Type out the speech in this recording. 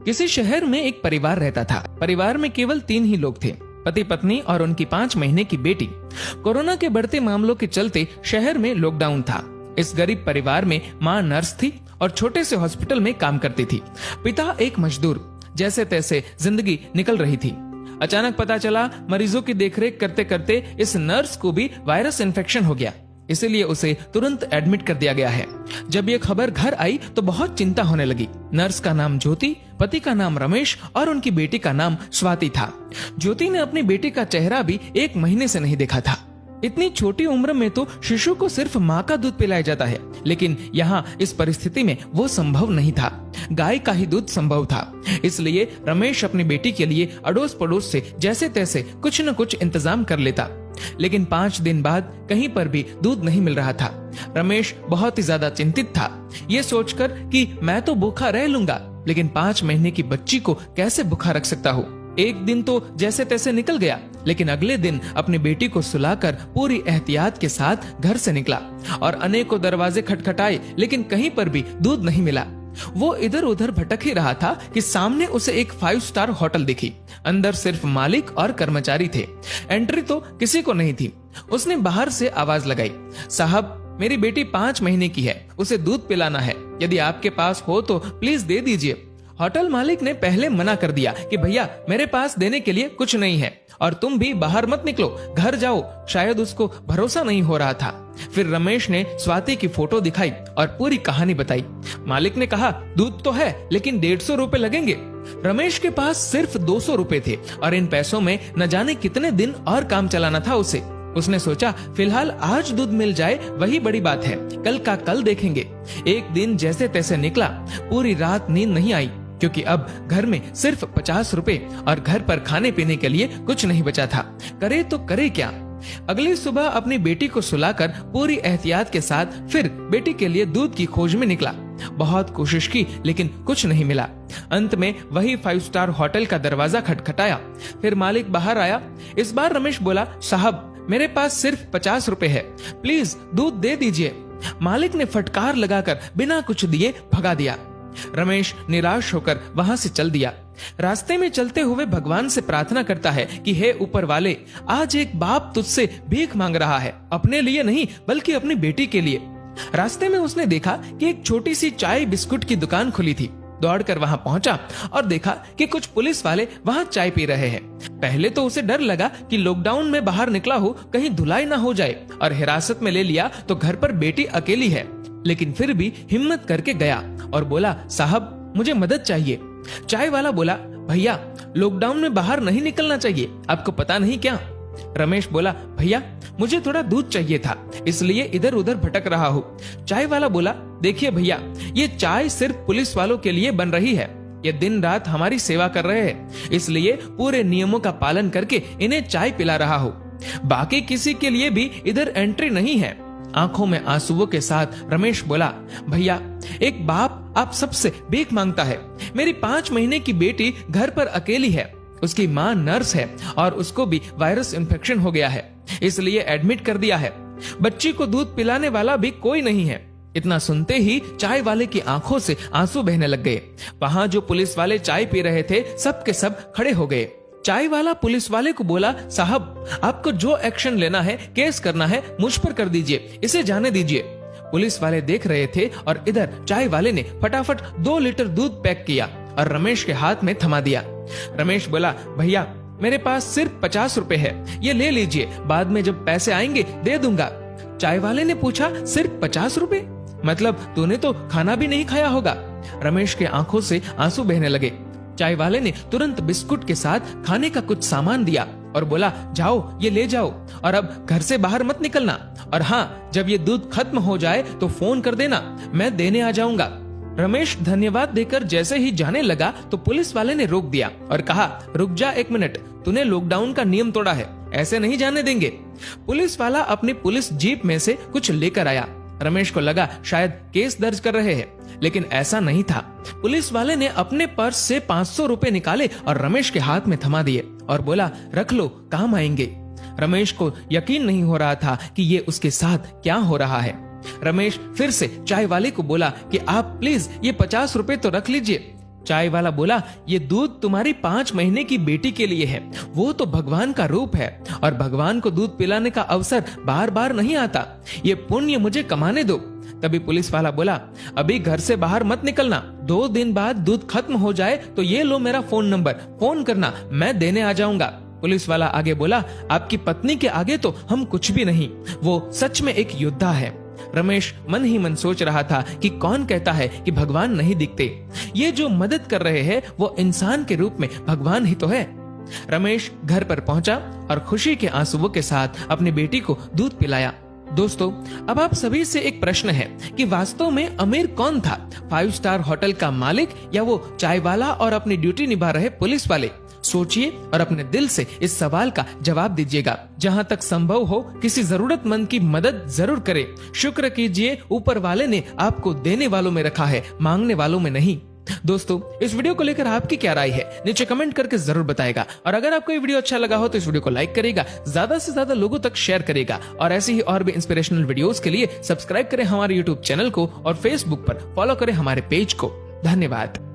किसी शहर में एक परिवार रहता था। परिवार में केवल 3 ही लोग थे, पति पत्नी और उनकी 5 महीने की बेटी। कोरोना के बढ़ते मामलों के चलते शहर में लॉकडाउन था। इस गरीब परिवार में माँ नर्स थी और छोटे से हॉस्पिटल में काम करती थी। पिता एक मजदूर। जैसे तैसे जिंदगी निकल रही थी। अचानक पता चला मरीजों की देखरेख करते करते इस नर्स को भी वायरस इन्फेक्शन हो गया, इसीलिए उसे तुरंत एडमिट कर दिया गया है। जब ये खबर घर आई तो बहुत चिंता होने लगी। नर्स का नाम ज्योति, पति का नाम रमेश और उनकी बेटी का नाम स्वाति था। ज्योति ने अपनी बेटी का चेहरा भी 1 महीने से नहीं देखा था। इतनी छोटी उम्र में तो शिशु को सिर्फ माँ का दूध पिलाया जाता है, लेकिन यहाँ इस परिस्थिति में वो संभव नहीं था। गाय का ही दूध संभव था। इसलिए रमेश अपनी बेटी के लिए अड़ोस पड़ोस से जैसे तैसे कुछ न कुछ इंतजाम कर लेता, लेकिन 5 दिन बाद कहीं पर भी दूध नहीं मिल रहा था। रमेश बहुत ही ज्यादा चिंतित था, ये सोचकर कि मैं तो भूखा रह लूंगा, लेकिन 5 महीने की बच्ची को कैसे भूखा रख सकता हूँ। एक दिन तो जैसे तैसे निकल गया, लेकिन अगले दिन अपनी बेटी को सुलाकर पूरी एहतियात के साथ घर से निकला और अनेकों दरवाजे खटखटाए, लेकिन कहीं पर भी दूध नहीं मिला। वो इधर उधर भटक ही रहा था कि सामने उसे एक 5 स्टार होटल दिखी। अंदर सिर्फ मालिक और कर्मचारी थे। एंट्री तो किसी को नहीं थी। उसने बाहर से आवाज लगाई, साहब मेरी बेटी 5 महीने की है, उसे दूध पिलाना है, यदि आपके पास हो तो प्लीज दे दीजिए। होटल मालिक ने पहले मना कर दिया कि भैया मेरे पास देने के लिए कुछ नहीं है और तुम भी बाहर मत निकलो, घर जाओ। शायद उसको भरोसा नहीं हो रहा था। फिर रमेश ने स्वाति की फोटो दिखाई और पूरी कहानी बताई। मालिक ने कहा दूध तो है, लेकिन 150 रुपए लगेंगे। रमेश के पास सिर्फ 200 रुपए थे और इन पैसों में न जाने कितने दिन और काम चलाना था उसे। उसने सोचा फिलहाल आज दूध मिल जाए वही बड़ी बात है, कल का कल देखेंगे। एक दिन जैसे तैसे निकला। पूरी रात नींद नहीं आई, क्योंकि अब घर में सिर्फ 50 रुपए और घर पर खाने पीने के लिए कुछ नहीं बचा था। करे तो करे क्या। अगली सुबह अपनी बेटी को सुलाकर पूरी एहतियात के साथ फिर बेटी के लिए दूध की खोज में निकला। बहुत कोशिश की, लेकिन कुछ नहीं मिला। अंत में वही 5 स्टार होटल का दरवाजा खटखटाया। फिर मालिक बाहर आया। इस बार रमेश बोला, साहब मेरे पास सिर्फ 50 रुपए है, प्लीज दूध दे दीजिए। मालिक ने फटकार लगाकर बिना कुछ दिए भगा दिया। रमेश निराश होकर वहां से चल दिया। रास्ते में चलते हुए भगवान से प्रार्थना करता है कि हे ऊपर वाले, आज एक बाप तुझसे भीख मांग रहा है, अपने लिए नहीं बल्कि अपनी बेटी के लिए। रास्ते में उसने देखा कि एक छोटी सी चाय बिस्कुट की दुकान खुली थी। दौड़कर वहां पहुंचा और देखा कि कुछ पुलिस वाले वहां चाय पी रहे हैं। पहले तो उसे डर लगा कि लॉकडाउन में बाहर निकला हो, कहीं धुलाई ना हो जाए और हिरासत में ले लिया तो घर पर बेटी अकेली है, लेकिन फिर भी हिम्मत करके गया और बोला, साहब मुझे मदद चाहिए। चाय वाला बोला, भैया लॉकडाउन में बाहर नहीं निकलना चाहिए, आपको पता नहीं क्या। रमेश बोला, भैया मुझे थोड़ा दूध चाहिए था, इसलिए इधर उधर भटक रहा हूँ। चाय वाला बोला, देखिए भैया, ये चाय सिर्फ पुलिस वालों के लिए बन रही है, ये दिन रात हमारी सेवा कर रहे हैं, इसलिए पूरे नियमों का पालन करके इन्हें चाय पिला रहा हूँ, बाकी किसी के लिए भी इधर एंट्री नहीं है। आंखों में आंसुओं के साथ रमेश बोला, भैया एक बाप आप सबसे भीख मांगता है, मेरी 5 महीने की बेटी घर पर अकेली है, उसकी माँ नर्स है और उसको भी वायरस इन्फेक्शन हो गया है, इसलिए एडमिट कर दिया है। बच्ची को दूध पिलाने वाला भी कोई नहीं है। इतना सुनते ही चाय वाले की आंखों से आंसू बहने लग गए। वहां जो पुलिस वाले चाय पी रहे थे सब के सब खड़े हो गए। चाय वाला पुलिस वाले को बोला, साहब आपको जो एक्शन लेना है, केस करना है, मुझ पर कर दीजिए, इसे जाने दीजिए। पुलिस वाले देख रहे थे और इधर चाय वाले ने फटाफट 2 लीटर दूध पैक किया और रमेश के हाथ में थमा दिया। रमेश बोला, भैया मेरे पास सिर्फ 50 रुपए है, ये ले लीजिए, बाद में जब पैसे आएंगे दे दूंगा। चाय वाले ने पूछा, सिर्फ 50 रुपए? मतलब तूने तो खाना भी नहीं खाया होगा। रमेश के आंखों से आंसू बहने लगे। चाय वाले ने तुरंत बिस्कुट के साथ खाने का कुछ सामान दिया और बोला, जाओ ये ले जाओ और अब घर से बाहर मत निकलना, और हाँ जब ये दूध खत्म हो जाए तो फोन कर देना, मैं देने आ जाऊंगा। रमेश धन्यवाद देकर जैसे ही जाने लगा तो पुलिस वाले ने रोक दिया और कहा, रुक जा 1 मिनट, तूने लॉकडाउन का नियम तोड़ा है, ऐसे नहीं जाने देंगे। पुलिस वाला अपनी पुलिस जीप में से कुछ लेकर आया। रमेश को लगा शायद केस दर्ज कर रहे हैं, लेकिन ऐसा नहीं था। पुलिस वाले ने अपने पर्स से 500 रुपए निकाले और रमेश के हाथ में थमा दिए और बोला, रख लो, काम आएंगे। रमेश को यकीन नहीं हो रहा था कि ये उसके साथ क्या हो रहा है। रमेश फिर से चाय वाले को बोला कि आप प्लीज ये 50 रुपए तो रख लीजिए। चाय वाला बोला, ये दूध तुम्हारी 5 महीने की बेटी के लिए है। वो तो भगवान का रूप है और भगवान को दूध पिलाने का अवसर बार बार नहीं आता। ये पुण्य मुझे कमाने दो। तभी पुलिस वाला बोला, अभी घर से बाहर मत निकलना, 2 दिन बाद दूध खत्म हो जाए तो ये लो मेरा फोन नंबर, फोन करना, मैं देने आ जाऊंगा। पुलिस वाला आगे बोला, आपकी पत्नी के आगे तो हम कुछ भी नहीं, वो सच में एक योद्धा है। रमेश मन ही मन सोच रहा था कि कौन कहता है कि भगवान नहीं दिखते। ये जो मदद कर रहे हैं वो इंसान के रूप में भगवान ही तो है। रमेश घर पर पहुंचा और खुशी के आंसुओं के साथ अपनी बेटी को दूध पिलाया। दोस्तों, अब आप सभी से एक प्रश्न है कि वास्तव में अमीर कौन था, 5 स्टार होटल का मालिक या वो चाय वाला और अपनी ड्यूटी निभा रहे पुलिस वाले? सोचिए और अपने दिल से इस सवाल का जवाब दीजिएगा। जहां तक संभव हो किसी जरूरतमंद की मदद जरूर करें। शुक्र कीजिए, ऊपर वाले ने आपको देने वालों में रखा है, मांगने वालों में नहीं। दोस्तों, इस वीडियो को लेकर आपकी क्या राय है नीचे कमेंट करके जरूर बताएगा। और अगर आपको ये वीडियो अच्छा लगा हो तो इस वीडियो को लाइक करेगा, ज्यादा से ज्यादा लोगों तक शेयर करेगा और ऐसे ही और भी इंस्पिरेशनल वीडियोस के लिए सब्सक्राइब करें हमारे यूट्यूब चैनल को और फेसबुक पर फॉलो करें हमारे पेज को। धन्यवाद।